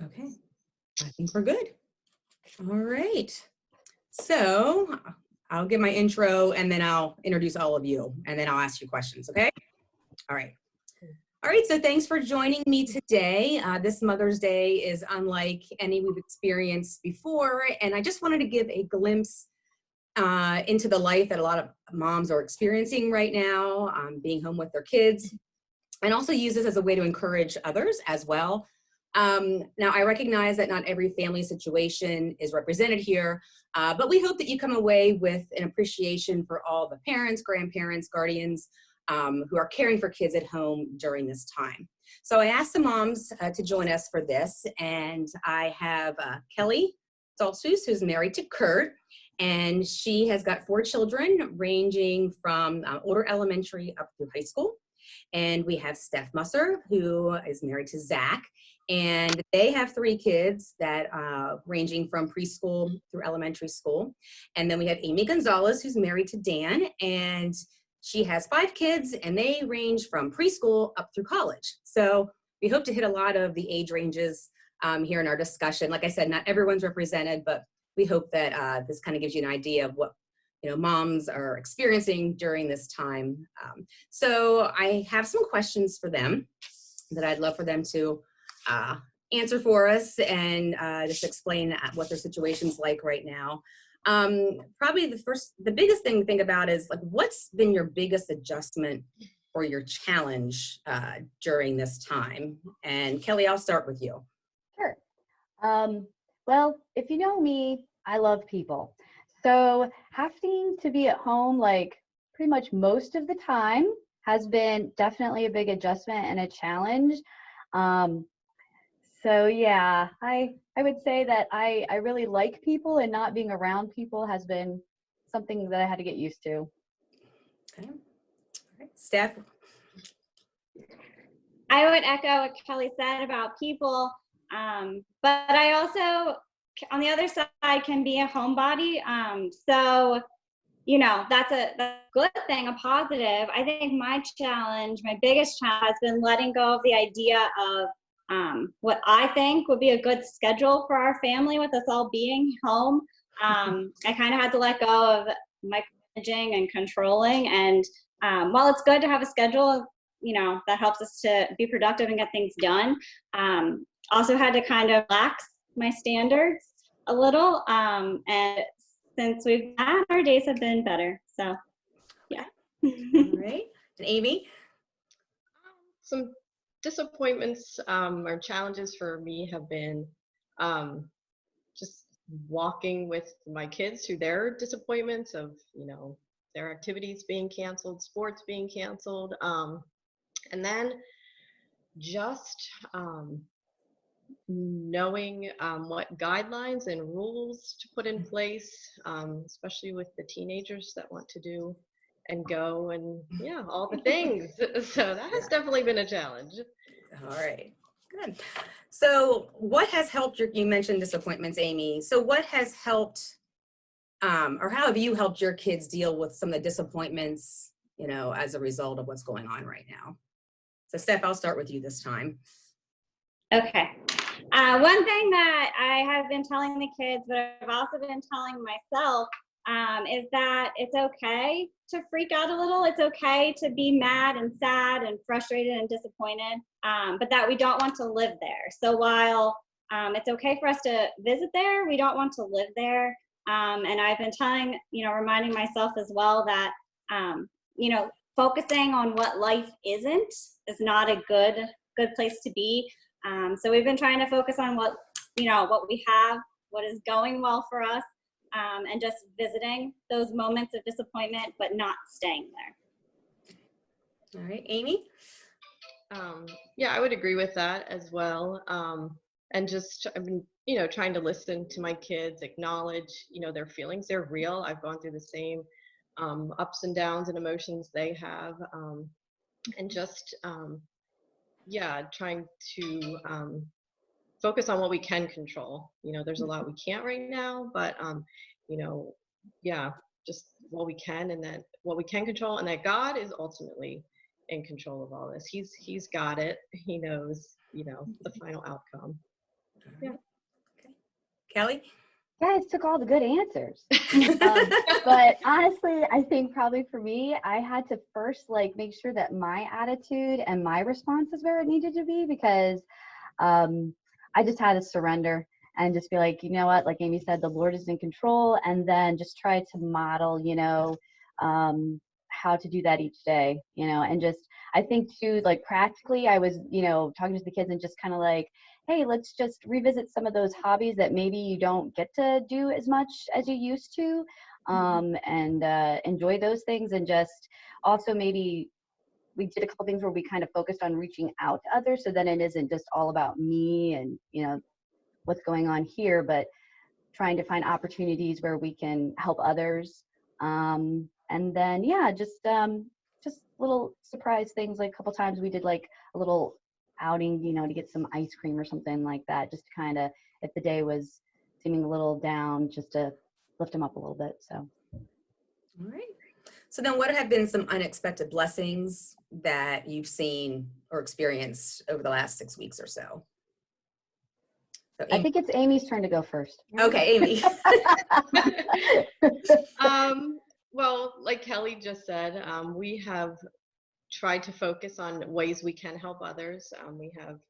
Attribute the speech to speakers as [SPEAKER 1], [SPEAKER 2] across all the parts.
[SPEAKER 1] Okay, I think we're good. All right. So I'll give my intro and then I'll introduce all of you and then I'll ask you questions, okay? All right. All right, so thanks for joining me today. This Mother's Day is unlike any we've experienced before, and I just wanted to give a glimpse into the life that a lot of moms are experiencing right now, being home with their kids, and also use this as a way to encourage others as well. Now, I recognize that not every family situation is represented here, but we hope that you come away with an appreciation for all the parents, grandparents, guardians who are caring for kids at home during this time. So I asked the moms to join us for this, and I have Kelly Saltzfuss, who's married to Kurt, and she has got 4 children ranging from older elementary up through high school. And we have Steph Musser, who is married to Zach, and they have 3 kids that ranging from preschool through elementary school. And then we have Amy Gonzalez, who's married to Dan, and she has 5 kids, and they range from preschool up through college. So we hope to hit a lot of the age ranges here in our discussion. Like I said, not everyone's represented, but we hope that this kind of gives you an idea of what moms are experiencing during this time. So I have some questions for them that I'd love for them to answer for us and just explain what their situation's like right now. Probably the biggest thing to think about is like, what's been your biggest adjustment or your challenge during this time? And Kelly, I'll start with you.
[SPEAKER 2] Sure. Well, if you know me, I love people. So having to be at home like pretty much most of the time has been definitely a big adjustment and a challenge. So yeah, I would say that I really like people, and not being around people has been something that I had to get used to.
[SPEAKER 1] Okay. All right. Steph?
[SPEAKER 3] I would echo what Kelly said about people, but I also, on the other side, can be a homebody. So, that's a good thing, a positive. I think my biggest challenge has been letting go of the idea of what I think would be a good schedule for our family with us all being home. I kind of had to let go of micromanaging and controlling. And while it's good to have a schedule, that helps us to be productive and get things done, also had to kind of relax my standards a little. And since we've had, our days have been better. So, yeah.
[SPEAKER 1] All right. And Amy?
[SPEAKER 4] Some disappointments or challenges for me have been just walking with my kids through their disappointments of, their activities being canceled, sports being canceled. And then just knowing what guidelines and rules to put in place, especially with the teenagers that want to do and go and all the things. So that has definitely been a challenge.
[SPEAKER 1] All right, good. So what has helped you mentioned disappointments, Amy. So what has helped, or how have you helped your kids deal with some of the disappointments, as a result of what's going on right now? So Steph, I'll start with you this time.
[SPEAKER 3] Okay. One thing that I have been telling the kids, but I've also been telling myself, is that it's okay to freak out a little. It's okay to be mad and sad and frustrated and disappointed, but that we don't want to live there. So while it's okay for us to visit there, we don't want to live there. And I've been reminding myself as well that, focusing on what life isn't is not a good place to be. So we've been trying to focus on what we have, what is going well for us, and just visiting those moments of disappointment, but not staying there.
[SPEAKER 1] All right, Amy?
[SPEAKER 4] Yeah, I would agree with that as well. And just, I've been, trying to listen to my kids, acknowledge, their feelings. They're real. I've gone through the same ups and downs and emotions they have. And just, trying to focus on what we can control. There's a lot we can't right now, but, just what we can, and that what we can control, and that God is ultimately in control of all this. He's got it. He knows, the final outcome. Yeah.
[SPEAKER 1] Okay. Kelly?
[SPEAKER 2] You guys took all the good answers. But honestly, I think probably for me, I had to first like make sure that my attitude and my response is where it needed to be, because I just had to surrender and just be like, you know what, like Amy said, the Lord is in control, and then just try to model, how to do that each day, and just, I think too, like practically, I was, talking to the kids and just kind of like, hey, let's just revisit some of those hobbies that maybe you don't get to do as much as you used to, and enjoy those things. And just also maybe we did a couple things where we kind of focused on reaching out to others, so then it isn't just all about me and, what's going on here, but trying to find opportunities where we can help others. And then, yeah, just little surprise things. Like a couple times we did like a little outing, to get some ice cream or something like that, just to kind of, if the day was seeming a little down, just to lift them up a little bit. So.
[SPEAKER 1] All right. So then what have been some unexpected blessings that you've seen or experienced over the last 6 weeks or so? So
[SPEAKER 2] I think it's Amy's turn to go first.
[SPEAKER 1] Okay, Amy.
[SPEAKER 4] Well, like Kelly just said, we have tried to focus on ways we can help others. We have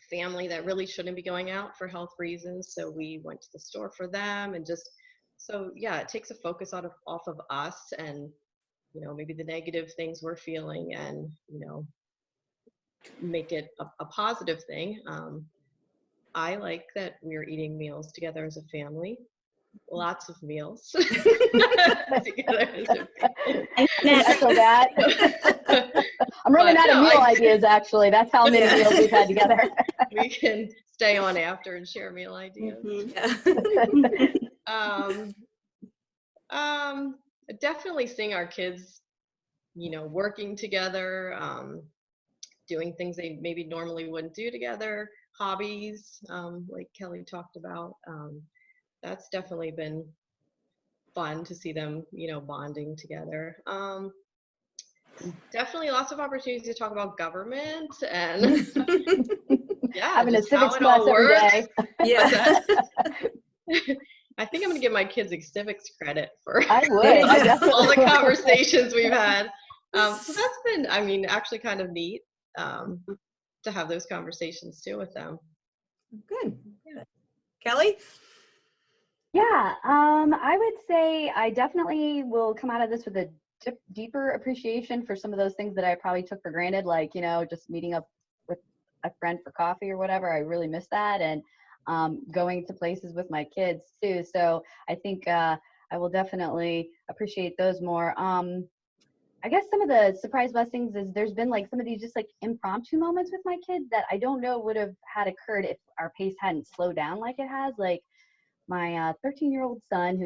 [SPEAKER 4] family that really shouldn't be going out for health reasons, so we went to the store for them, and just, so yeah, it takes a focus off of us and, maybe the negative things we're feeling, and, make it a positive thing. I like that we're eating meals together as a family. Lots of meals together as a family.
[SPEAKER 2] I echo that. I'm running out of meal ideas, actually. That's how many meals we've had together.
[SPEAKER 4] We can stay on after and share meal ideas. Definitely seeing our kids, working together, doing things they maybe normally wouldn't do together, hobbies, like Kelly talked about. That's definitely been fun to see them, bonding together. Definitely lots of opportunities to talk about government and
[SPEAKER 2] having a civics class every day.
[SPEAKER 1] Yeah.
[SPEAKER 4] I think I'm going to give my kids civics credit for
[SPEAKER 2] I would.
[SPEAKER 4] all the conversations we've had. So that's been, actually kind of neat to have those conversations too with them.
[SPEAKER 1] Good. Kelly?
[SPEAKER 2] Yeah, I would say I definitely will come out of this with a deeper appreciation for some of those things that I probably took for granted, like, just meeting up with a friend for coffee or whatever. I really miss that, and going to places with my kids too. So I think I will definitely appreciate those more. I guess some of the surprise blessings is there's been like some of these just like impromptu moments with my kids that I don't know would have had occurred if our pace hadn't slowed down like it has. Like my 13-year-old son, who,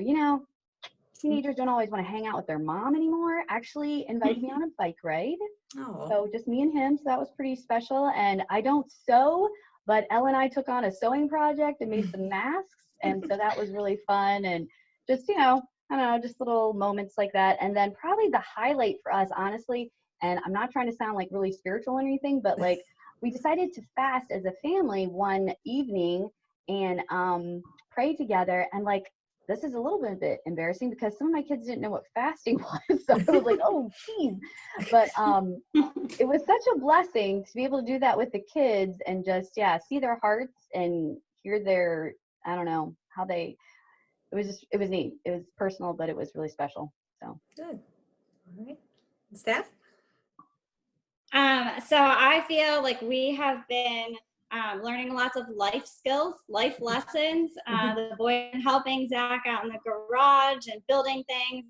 [SPEAKER 2] teenagers don't always want to hang out with their mom anymore, actually invited me on a bike ride.
[SPEAKER 1] Oh.
[SPEAKER 2] So just me and him. So that was pretty special. And I don't sew, but Elle and I took on a sewing project and made some masks. And so that was really fun. And just, I don't know, just little moments like that. And then probably the highlight for us, honestly, and I'm not trying to sound like really spiritual or anything, but like we decided to fast as a family one evening and pray together. And like, this is a little bit embarrassing because some of my kids didn't know what fasting was. So I was like, oh, geez. But it was such a blessing to be able to do that with the kids and just, see their hearts and hear their, I don't know, how they, it was neat. It was personal, but it was really special. So
[SPEAKER 1] good. All right. Steph?
[SPEAKER 3] So I feel like we have been learning lots of life skills, life lessons. The boy helping Zach out in the garage and building things,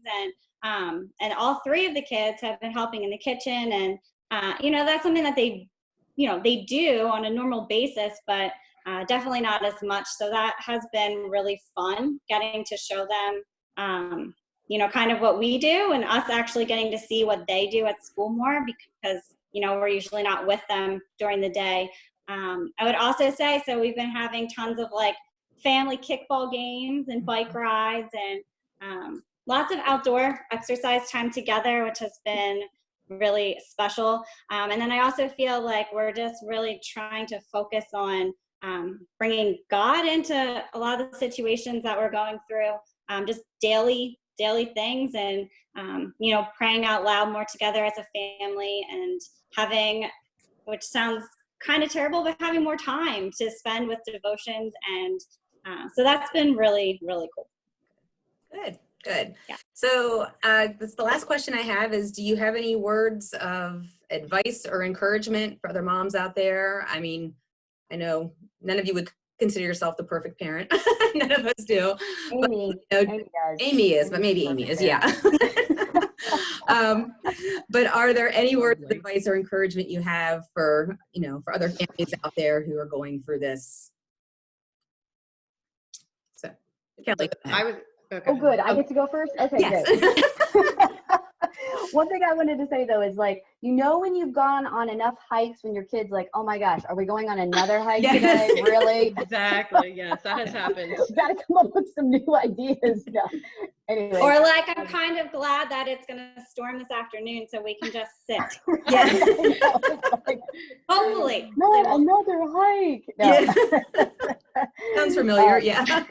[SPEAKER 3] and all three of the kids have been helping in the kitchen. And that's something that they do on a normal basis, but definitely not as much. So that has been really fun, getting to show them, kind of what we do, and us actually getting to see what they do at school more, because we're usually not with them during the day. I would also say, so we've been having tons of like family kickball games and bike rides and lots of outdoor exercise time together, which has been really special. And then I also feel like we're just really trying to focus on bringing God into a lot of the situations that we're going through, just daily things, and praying out loud more together as a family, and having, which sounds kind of terrible, but having more time to spend with devotions, and so that's been really, really cool.
[SPEAKER 1] Good.
[SPEAKER 3] Yeah.
[SPEAKER 1] So this, the last question I have is, do you have any words of advice or encouragement for other moms out there? I mean, I know none of you would consider yourself the perfect parent. None of us do. But,
[SPEAKER 2] Amy,
[SPEAKER 1] you know,
[SPEAKER 2] Amy does.
[SPEAKER 1] Amy is, but maybe Amy is, yeah. But are there any words of advice or encouragement you have for, for other families out there who are going through this? So, Kelly, go ahead.
[SPEAKER 4] I was. Okay.
[SPEAKER 2] Oh, good. I get to go first? Okay,
[SPEAKER 1] Yes.
[SPEAKER 2] good. One thing I wanted to say, though, is like, when you've gone on enough hikes when your kid's like, oh my gosh, are we going on another hike
[SPEAKER 1] Yeah.
[SPEAKER 2] today? Really?
[SPEAKER 4] Exactly. Yes, that has happened.
[SPEAKER 2] Got to come up with some new ideas. No. Anyway.
[SPEAKER 3] Or like, I'm kind of glad that it's going to storm this afternoon so we can just sit.
[SPEAKER 1] Yeah.
[SPEAKER 2] I know, it's like,
[SPEAKER 3] Hopefully.
[SPEAKER 2] not another hike. No.
[SPEAKER 1] Yeah. Sounds familiar, yeah.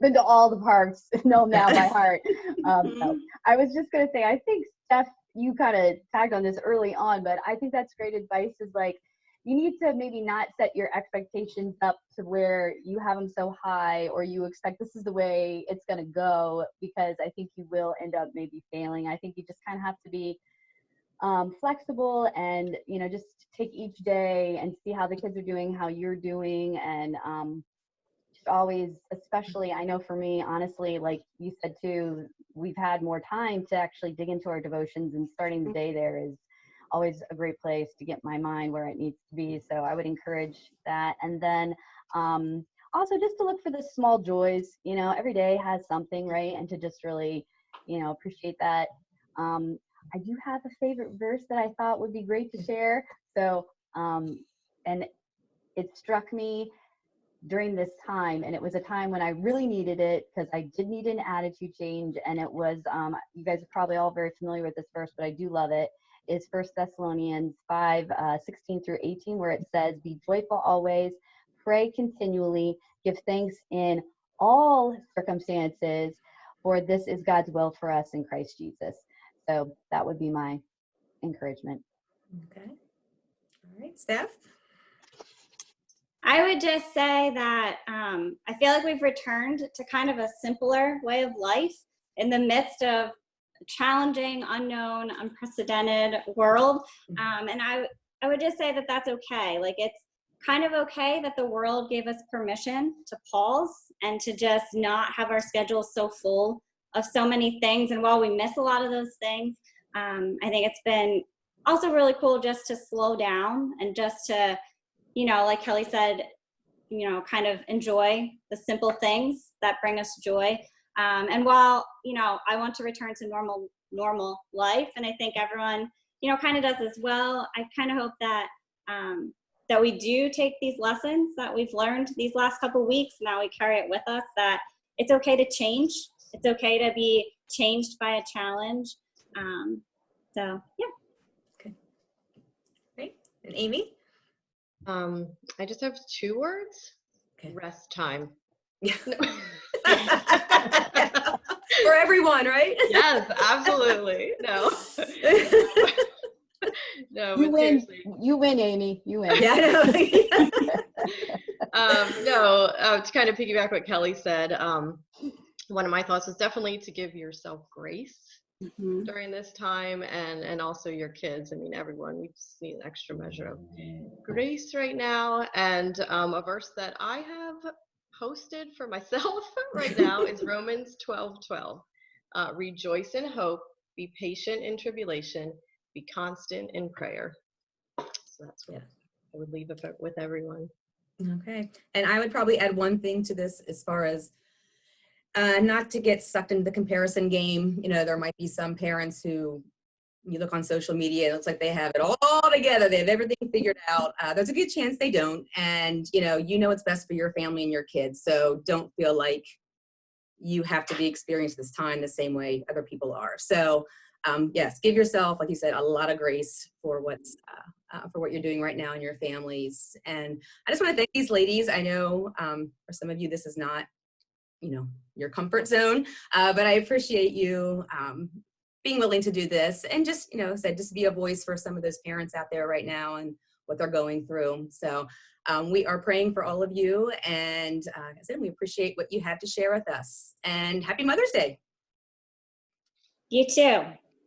[SPEAKER 2] Been to all the parks, know them now by heart. No. I was just going to say, I think, Steph, you kind of tagged on this early on, but I think that's great advice, is like, you need to maybe not set your expectations up to where you have them so high, or you expect this is the way it's going to go, because I think you will end up maybe failing. I think you just kind of have to be flexible, and just take each day and see how the kids are doing, how you're doing, and just always, especially, I know for me, honestly, like you said too, we've had more time to actually dig into our devotions, and starting the day there is always a great place to get my mind where it needs to be. So I would encourage that. And then also just to look for the small joys, every day has something, right? And to just really, appreciate that. I do have a favorite verse that I thought would be great to share. So, and it struck me during this time, and it was a time when I really needed it, because I did need an attitude change. And it was, you guys are probably all very familiar with this verse, but I do love it. Is 1 Thessalonians 5, 16 through 18, where it says, be joyful always, pray continually, give thanks in all circumstances, for this is God's will for us in Christ Jesus. So that would be my encouragement.
[SPEAKER 1] Okay. All right, Steph?
[SPEAKER 3] I would just say that I feel like we've returned to kind of a simpler way of life in the midst of a challenging, unknown, unprecedented world. And I would just say that that's okay. Like, it's kind of okay that the world gave us permission to pause and to just not have our schedules so full of so many things. And while we miss a lot of those things, I think it's been also really cool just to slow down and just to, like Kelly said, kind of enjoy the simple things that bring us joy. And while, I want to return to normal life, and I think everyone, kind of does as well, I kind of hope that, that we do take these lessons that we've learned these last couple of weeks, now we carry it with us, that it's okay to change. It's okay to be changed by a challenge. So, yeah.
[SPEAKER 1] Okay. Great. And Amy?
[SPEAKER 4] I just have 2 words.
[SPEAKER 1] Okay.
[SPEAKER 4] Rest time.
[SPEAKER 1] Yeah. For everyone, right?
[SPEAKER 4] Yes, absolutely. No. No,
[SPEAKER 2] You
[SPEAKER 4] but
[SPEAKER 2] win.
[SPEAKER 4] seriously.
[SPEAKER 2] You win, Amy. You win.
[SPEAKER 1] Yeah, I know.
[SPEAKER 4] To kind of piggyback what Kelly said, one of my thoughts was definitely to give yourself grace during this time, and also your kids. I mean, everyone, we just need an extra measure of grace right now. And a verse that I have posted for myself right now is Romans 12:12. Rejoice in hope, be patient in tribulation, be constant in prayer. So that's what I would leave it with everyone.
[SPEAKER 1] Okay. And I would probably add one thing to this, as far as not to get sucked into the comparison game. There might be some parents who, you look on social media, it looks like they have it all together. They have everything figured out. There's a good chance they don't. And, what's best for your family and your kids. So don't feel like you have to be experiencing this time the same way other people are. So yes, give yourself, like you said, a lot of grace for what's for what you're doing right now in your families. And I just want to thank these ladies. I know for some of you, this is not, your comfort zone, but I appreciate you being willing to do this and just, just be a voice for some of those parents out there right now and what they're going through. So we are praying for all of you. And like I said, we appreciate what you have to share with us. And happy Mother's Day.
[SPEAKER 3] You too.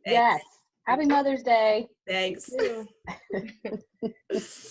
[SPEAKER 2] Yes. Happy Mother's Day.
[SPEAKER 1] Thanks.
[SPEAKER 4] You too.